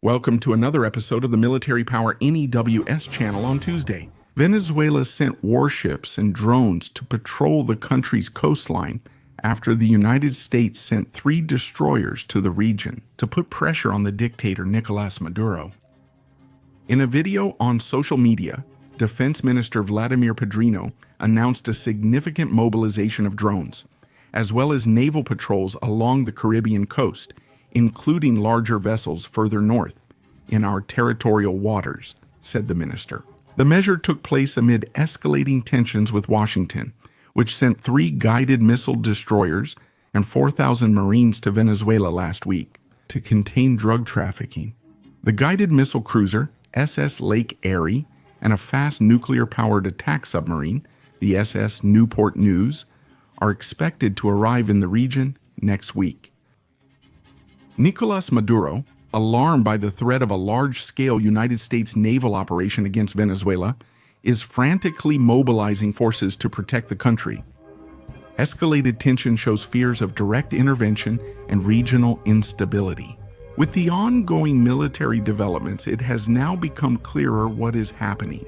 Welcome to another episode of the Military Power NEWS channel on Tuesday. Venezuela sent warships and drones to patrol the country's coastline after the United States sent 3 destroyers to the region to put pressure on the dictator Nicolás Maduro. In a video on social media, Defense Minister Vladimir Padrino announced a significant mobilization of drones, as well as naval patrols along the Caribbean coast, including larger vessels further north in our territorial waters, said the minister. The measure took place amid escalating tensions with Washington, which sent 3 guided missile destroyers and 4,000 Marines to Venezuela last week to contain drug trafficking. The guided missile cruiser, SS Lake Erie, and a fast nuclear-powered attack submarine, the SS Newport News, are expected to arrive in the region next week. Nicolás Maduro, alarmed by the threat of a large-scale United States naval operation against Venezuela, is frantically mobilizing forces to protect the country. Escalated tension shows fears of direct intervention and regional instability. With the ongoing military developments, it has now become clearer what is happening.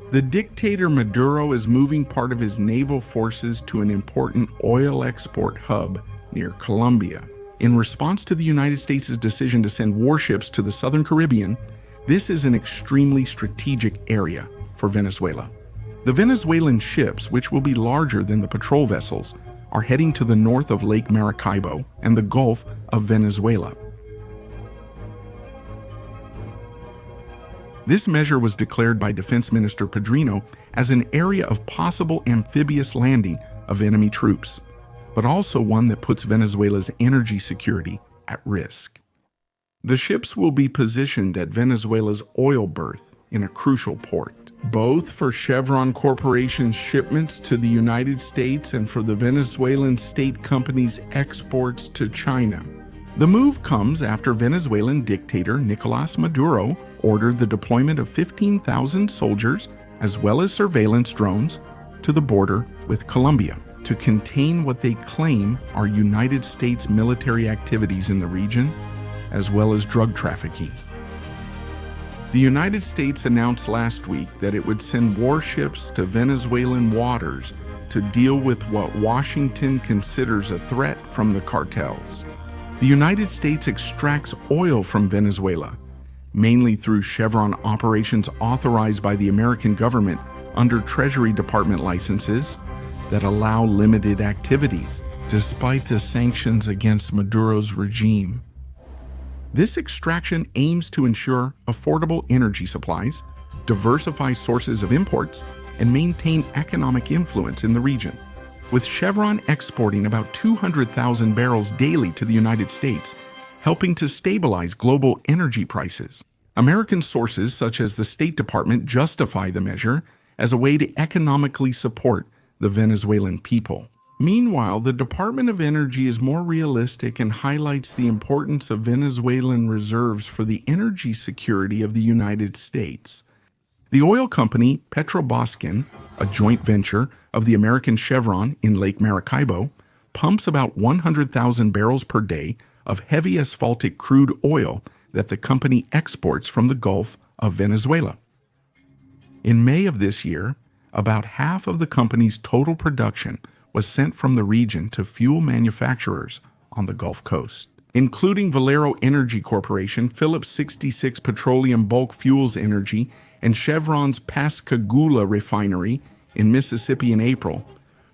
The dictator Maduro is moving part of his naval forces to an important oil export hub near Colombia. In response to the United States' decision to send warships to the southern Caribbean, this is an extremely strategic area for Venezuela. The Venezuelan ships, which will be larger than the patrol vessels, are heading to the north of Lake Maracaibo and the Gulf of Venezuela. This measure was declared by Defense Minister Padrino as an area of possible amphibious landing of enemy troops, but also one that puts Venezuela's energy security at risk. The ships will be positioned at Venezuela's oil berth in a crucial port, both for Chevron Corporation's shipments to the United States and for the Venezuelan state company's exports to China. The move comes after Venezuelan dictator Nicolás Maduro ordered the deployment of 15,000 soldiers as well as surveillance drones to the border with Colombia to contain what they claim are United States military activities in the region, as well as drug trafficking. The United States announced last week that it would send warships to Venezuelan waters to deal with what Washington considers a threat from the cartels. The United States extracts oil from Venezuela, mainly through Chevron operations authorized by the American government under Treasury Department licenses that allow limited activities, despite the sanctions against Maduro's regime. This extraction aims to ensure affordable energy supplies, diversify sources of imports, and maintain economic influence in the region. With Chevron exporting about 200,000 barrels daily to the United States, helping to stabilize global energy prices. American sources such as the State Department justify the measure as a way to economically support the Venezuelan people. Meanwhile, the Department of Energy is more realistic and highlights the importance of Venezuelan reserves for the energy security of the United States. The oil company Petroboscan, a joint venture of the American Chevron in Lake Maracaibo, pumps about 100,000 barrels per day of heavy asphaltic crude oil that the company exports from the Gulf of Venezuela. In May of this year, about half of the company's total production was sent from the region to fuel manufacturers on the Gulf Coast, including Valero Energy Corporation, Phillips 66 Petroleum Bulk Fuels Energy, and Chevron's Pascagoula refinery in Mississippi in April.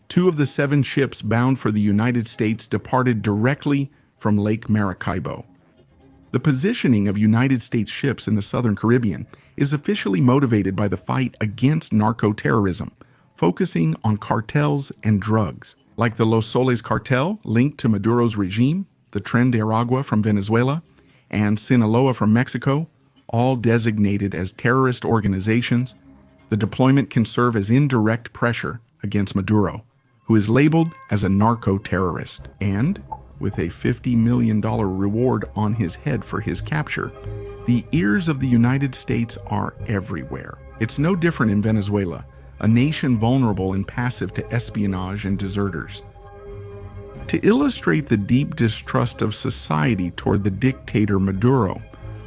2 of the 7 ships bound for the United States departed directly from Lake Maracaibo. The positioning of United States ships in the southern Caribbean is officially motivated by the fight against narco-terrorism, focusing on cartels and drugs, like the Los Soles cartel linked to Maduro's regime, the Tren de Aragua from Venezuela, and Sinaloa from Mexico, all designated as terrorist organizations. The deployment can serve as indirect pressure against Maduro, who is labeled as a narco-terrorist, and with a $50 million reward on his head for his capture, the ears of the United States are everywhere. It's no different in Venezuela, a nation vulnerable and passive to espionage and deserters. to illustrate the deep distrust of society toward the dictator Maduro,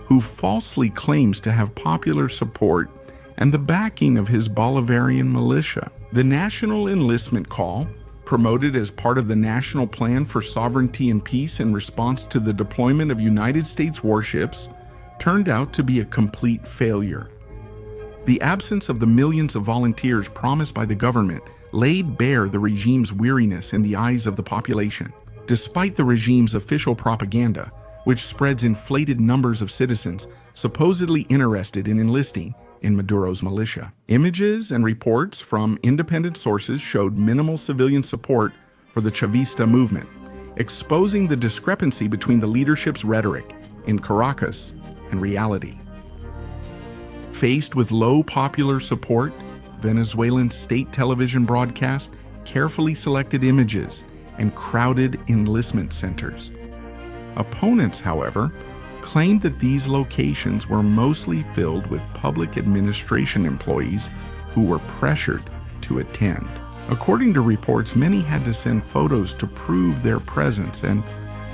who falsely claims to have popular support and the backing of his Bolivarian militia. The National Enlistment Call, promoted as part of the National Plan for Sovereignty and Peace in response to the deployment of United States warships, turned out to be a complete failure. The absence of the millions of volunteers promised by the government laid bare the regime's weariness in the eyes of the population, despite the regime's official propaganda, which spreads inflated numbers of citizens supposedly interested in enlisting in Maduro's militia. Images and reports from independent sources showed minimal civilian support for the Chavista movement, exposing the discrepancy between the leadership's rhetoric in Caracas and reality. Faced with low popular support, Venezuelan state television broadcast carefully selected images and crowded enlistment centers. Opponents, however, claimed that these locations were mostly filled with public administration employees who were pressured to attend. According to reports, many had to send photos to prove their presence and,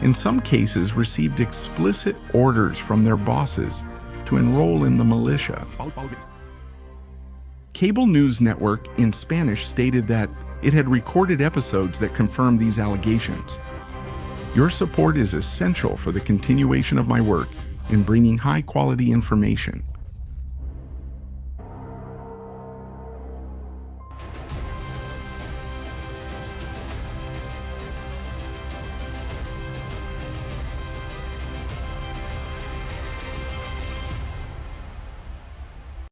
in some cases, received explicit orders from their bosses to enroll in the militia. Cable news network in Spanish stated that it had recorded episodes that confirmed these allegations. Your support is essential for the continuation of my work in bringing high-quality information.